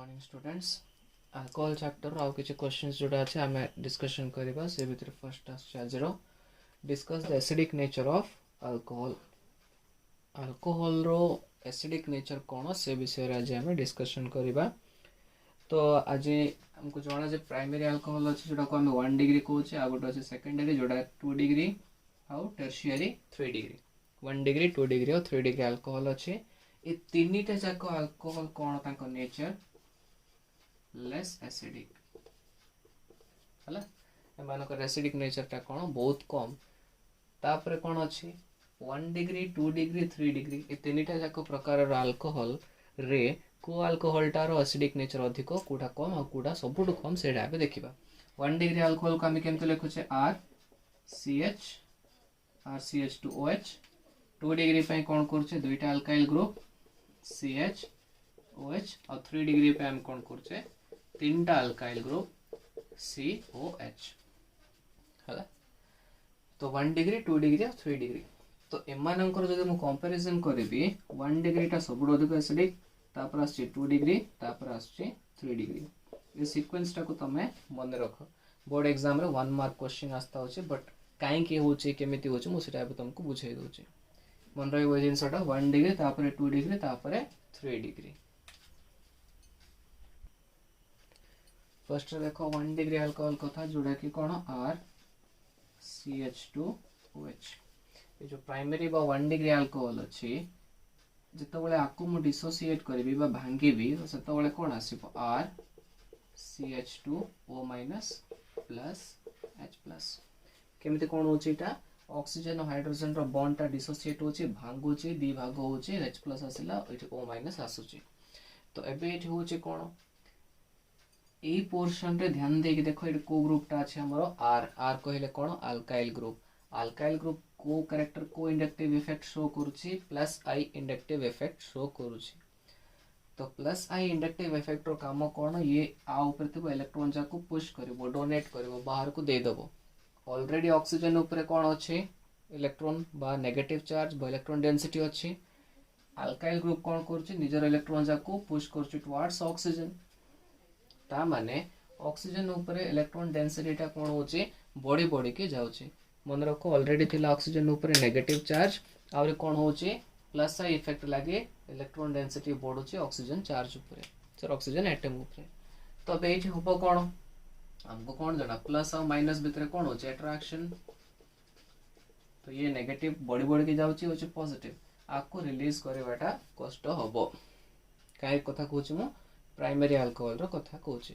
Morning students alcohol chapter आउ किछि questions जोड़ा अछि हमें डिस्कशन करबा से भीतर फर्स्ट आछ आजरो discuss the acidic nature of alcohol alcohol रो एसिडिक नेचर कोन से विषय रे आज हमें डिस्कशन करबा। तो आज हमको जाना जे प्राइमरी अल्कोहल अछि जोड़ा को हम 1 डिग्री कहूचे आ गोटे अछि सेकेंडरी जोड़ा 2 डिग्री आउ टर्शियरी 3 डिग्री 1 डिग्री 2 डिग्री और 3 डिग्री अल्कोहल अछि। ए तीनटा जाको अल्कोहल कोन ताको नेचर लेस एसिडिक हला एमानकर एसिडिक नेचर ता कोन बहुत कम तापरे कोन अछि 1 डिग्री 2 डिग्री 3 डिग्री ए तीनटा जाको प्रकार रो अल्कोहल रे को अल्कोहल टारो एसिडिक नेचर अधिक कोडा कम आ कोडा सबुटु कम सेडा आबे देखिबा। 1 डिग्री अल्कोहल को हम केमते लिखुचे RCH2OH 2 डिग्री पे कोन करछे दुईटा अल्काइल ग्रुप CHOH और 3 डिग्री पे हम कोन करछे तीनटा अल्काइल ग्रुप COH हला। तो 1 डिग्री 2 डिग्री और 3 डिग्री तो एमानकर जदि मु कंपैरिजन करबी 1 डिग्री टा सबुठ अधिक एसिडिक तापर आछि 2 डिग्री तापर आछि 3 डिग्री ए सीक्वेंस टा को तमे मन रख बोर्ड एग्जाम रे 1 मार्क क्वेश्चन आस्ता होचे बट काई के होचे केमिति होचे मु सेटा तुमको बुझाई दोचे मन रही वो जिनसटा 1 डिग्री तापर 2 डिग्री तापर 3 डिग्री। फर्स्ट देखो 1 डिग्री अल्कोहल कथा जोड़ा कि कोन RCH2OH ये जो प्राइमरी बा 1 डिग्री अल्कोहल अछि जतबेले आकु मु डिसोसिएट करबी बा भांगीबी तो सेतबेले कोन आसीबो RCH2O- प्लस H प्लस केमिति कोन होची ता ऑक्सीजन और हाइड्रोजन रो बॉन्ड ता डिसोसिएट होची भांगुची दी भाग होची H प्लस आसिला एठी O- आसुची। तो एबे एठी होची कोन ए पोर्शन रे ध्यान दे कि देखो एठी को ग्रुप ता अछि हमरो R कहले कोन अल्काइल ग्रुप को कैरेक्टर को इंडक्टिव इफेक्ट शो करूची plus I inductive effect show करूची। तो प्लस I इंडक्टिव इफेक्ट रो काम कोन ये आ ऊपर तो इलेक्ट्रॉन जा को पुश करबो डोनेट करबो बाहर को दे देबो। ऑलरेडी ऑक्सीजन ऊपर कोन अछि इलेक्ट्रॉन बा नेगेटिव चार्ज बा इलेक्ट्रॉन डेंसिटी अछि अल्काइल ग्रुप कोन करूची निजर इलेक्ट्रॉन जा को पुश करूची टुवर्ड्स ऑक्सीजन ता माने ऑक्सीजन ऊपर इलेक्ट्रॉन डेंसिटी ता कोन होची बॉडी बॉडी के जाउची मन रखो ऑलरेडी थिला ऑक्सीजन ऊपर नेगेटिव चार्ज आउरी कोन होची प्लस I इफेक्ट लागे इलेक्ट्रॉन डेंसिटी बढ़ुची ऑक्सीजन चार्ज ऊपर सर ऑक्सीजन एटम ऊपर। तो बे एठी होबो कोन हमको कोन जणा प्लस और माइनस भीतर कोन होची अट्रैक्शन तो ये नेगेटिव बॉडी बॉडी के जाउची होची पॉजिटिव आपको रिलीज करेबाटा कष्ट होबो काई कथा कहूची मु प्राइमरी अल्कोहल रो कथा कहूची।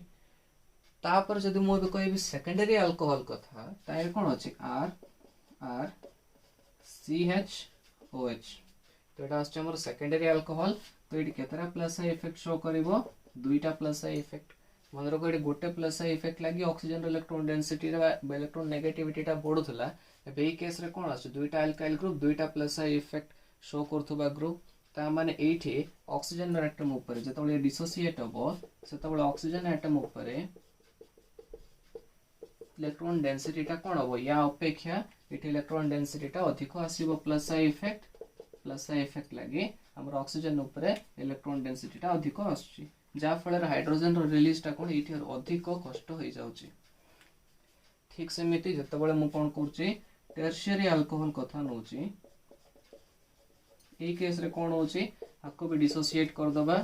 तापर जदि मु भी कहबी सेकेंडरी अल्कोहल कथा ताय कोन होची RCHOH तो एटा आछे हमर सेकेंडरी अल्कोहल तो एटी केतरा प्लस I इफेक्ट शो करिवो दुईटा प्लस I इफेक्ट मन रखो एटी गोटे प्लस I इफेक्ट लागि ऑक्सीजन रो इलेक्ट्रॉन डेंसिटी रे इलेक्ट्रॉन नेगेटिविटी टा बढ़ुथला एबे ई केस रे कोन आछे दुईटा अल्काइल ग्रुप दुईटा प्लस I इफेक्ट शो करथुबा ग्रुप ता माने एठी ऑक्सीजन रो एटम ऊपर जतबेले डिसोसिएट होबो सेतबेले ऑक्सीजन एटम ऊपर इलेक्ट्रॉन डेंसिटी टा कोन होबो या अपेक्षा एठी इलेक्ट्रॉन डेंसिटी टा अधिक आसीबो प्लस I इफेक्ट लागि हमर ऑक्सीजन ऊपर इलेक्ट्रॉन डेंसिटी टा अधिक आछी जा फल हाइड्रोजन रो रिलीज टा कोन एठी अधिक कष्ट होई जाउची। ठीक सेमिति जतबेले मु कोन करची टर्शियरी अल्कोहल कथा नउची ए केस रे कोन होची आपको भी डिसोसिएट कर दबा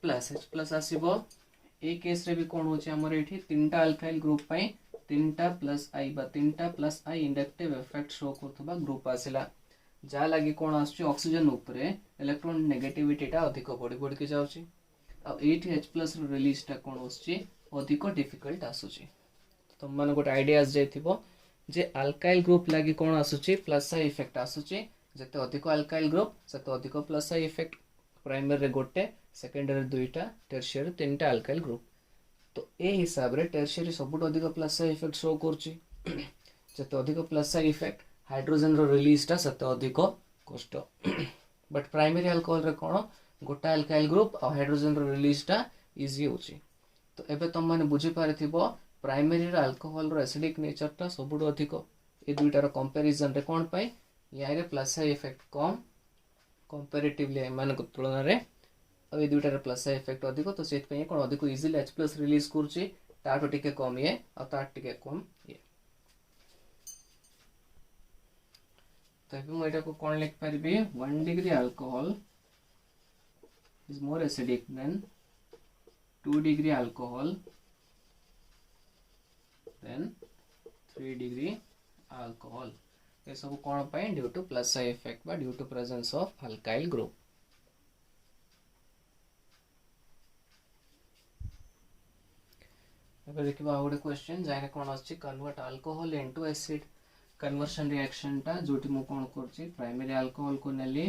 प्लस H प्लस आसीबो ए केस रे भी कोन होची हमर एठी तीनटा अल्काइल ग्रुप पई तीनटा प्लस I बा तीनटा plus I inductive effect show करथबा ग्रुप आसिला जा लागि कोन आछी ऑक्सीजन ऊपर इलेक्ट्रॉन नेगेटिविटी टा अधिक बॉडी बॉडी के जाउची आ एठी H प्लस रो रिलीज टा कोन होची अधिक डिफिकल्ट आसुची। तो मन गोटे आइडिया जाइथिबो जे अल्काइल ग्रुप लागि कोन आसुची प्लस I इफेक्ट आसुची जते अधिक अल्काइल ग्रुप सेते अधिक प्लस I इफेक्ट प्राइमरी रे गोटे सेकेंडरी दुईटा टर्शियरी तीनटा अल्काइल ग्रुप तो ए हिसाब रे टर्शियरी सबुठ अधिक प्लस I इफेक्ट शो करची जते अधिक प्लस I इफेक्ट हाइड्रोजन रो रिलीज टा सेते अधिक कष्ट बट प्राइमरी अल्कोहल रे कोन गोटा अल्काइल ग्रुप और हाइड्रोजन रो रिलीज टा इजी होची। तो एबे तुम माने बुझी पारिथिबो प्राइमरी रो अल्कोहल रो एसिडिक नेचर टा सबुठ अधिक ए दुईटा रो कंपैरिजन रे कोन पई या रे plus I effect come comparatively एमान तुलन रे अब ये दुइटार प्लस इफेक्ट अधिक तो से कौन अधिक इजिली H प्लस रिलीज करुच्ची ताठू टिके कम ये और ताठ टिके कम ये तो ये मुझे को कौन लिख पारिबी 1 degree alcohol is more acidic than 2 degree alcohol then 3 degree alcohol ये सब कौन पाए ड्यू टू प्लस इफेक्ट बा due to presence of alkyl group अब देखिबा आउट क्वेश्चन जाने कौन अछि convert alcohol into acid conversion reaction टा जोटी मु कौन करछि प्राइमरी अल्कोहल को नेली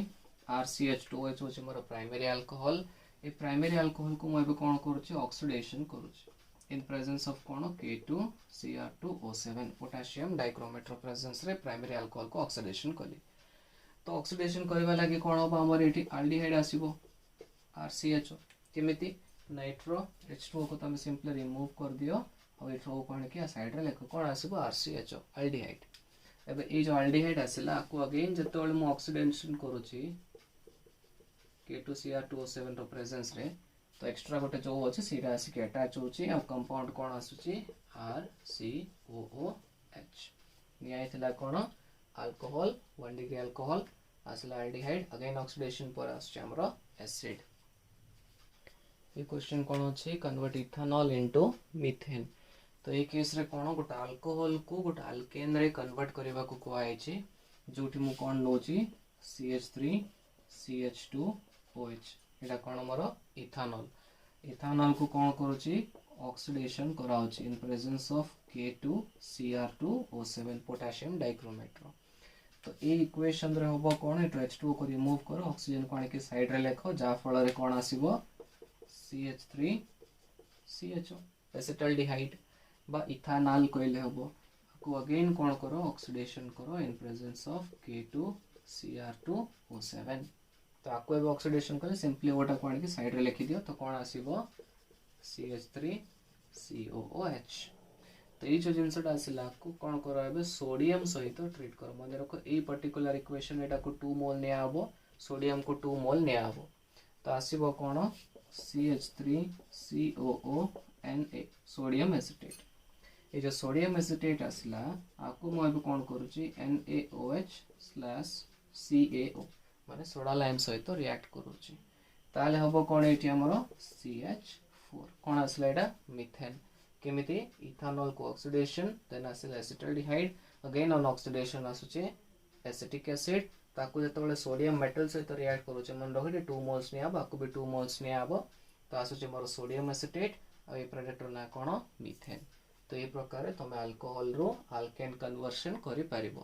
RCH2OH होछि मोर प्राइमरी अल्कोहल ए प्राइमरी अल्कोहल को मैं कौन करुच्ची ऑक्सीडेशन करुच्ची इन प्रेजेंस ऑफ कौन K2Cr2O7 पोटेशियम डाइक्रोमेट प्रेजेंस रे प्राइमरी अल्कोहल को ऑक्सीडेशन कली तो ऑक्सीडेशन करबा लागि कौन होबा हमर एठी एल्डिहाइड आसीबो RCH केमिति नाइट्रो H2O को तुम सिंपली रिमूव कर दियो और एठो कौन कि साइड रे लेखो कौन आसीबो RCH एल्डिहाइड एबे ए जो एल्डिहाइड आसिला को अगेन जतोल मु ऑक्सीडेशन करूची K2Cr2O7 रो प्रेजेंस रे तो एक्स्ट्रा गोटे जो अछि सीधा आसी के अटैच होची और कंपाउंड कोन आसुची RCOOH निया इतला कोन अल्कोहल 1 डिग्री अल्कोहल आसला एल्डिहाइड अगेन ऑक्सीडेशन पर आसुची हमरो एसिड ये क्वेश्चन कोन अछि कन्वर्ट इथेनॉल इनटू मीथेन तो ये केस रे कोन गोटा अल्कोहल को गोटा अल्केन रे कन्वर्ट करबा को कोआइ छि जोटी मु कोन नोची CH3 CH2OH एटा कोन मोर इथेनॉल इथेनॉल को कोन करूची ऑक्सीडेशन कराउची in presence of K2Cr2O7 potassium dichromate तो ए इक्वेशन रे होबो कोन एटो H2O को रिमूव करो ऑक्सीजन को आके साइड रे लेखो जा फल रे कोन आसीबो CH3 CHO एसिटाल्डिहाइड बा इथेनॉल कहले हबो को अगेन कोन करो ऑक्सीडेशन करो इन प्रेजेंस ऑफ K2Cr2O7 तो आपको एबे ऑक्सीडेशन करे सिंपली ओटा कोन के साइड रे लिखि दियो तो कोन आसीबो CH3COOH तो ये जो जिनसटा आसिला को कोन करो एबे सोडियम सहित ट्रीट करो मन रखो ए पर्टिकुलर इक्वेशन एटा को 2 मोल ने आबो सोडियम को 2 मोल ने आबो तो आसीबो कोन CH3COONA सोडियम एसिटेट ये जो सोडियम एसिटेट आसला आपको मैं कौन करुच्ची NaOH/CaO माने सोडा लाइम सहित रिएक्ट करुच्ची ताले हबो कोन एठी हमरो CH4 कोन आसला एटा मीथेन केमिति इथेनॉल को ऑक्सीडेशन देन आसला एसिटाल्डिहाइड अगेन ऑन ऑक्सीडेशन आसुचे एसिटिक एसिड ताकू जतबेले सोडियम मेटल सहित रिएक्ट करुचे मन रखि 2 मोल्स ने आबो आकु भी 2 मोल्स ने आबो तो आसुचे मोर सोडियम एसिटेट आ ए प्रोडक्ट ना कोन मीथेन तो ये प्रकार तुम अल्कोहल रो अल्केन कन्वर्शन करि पारिबो।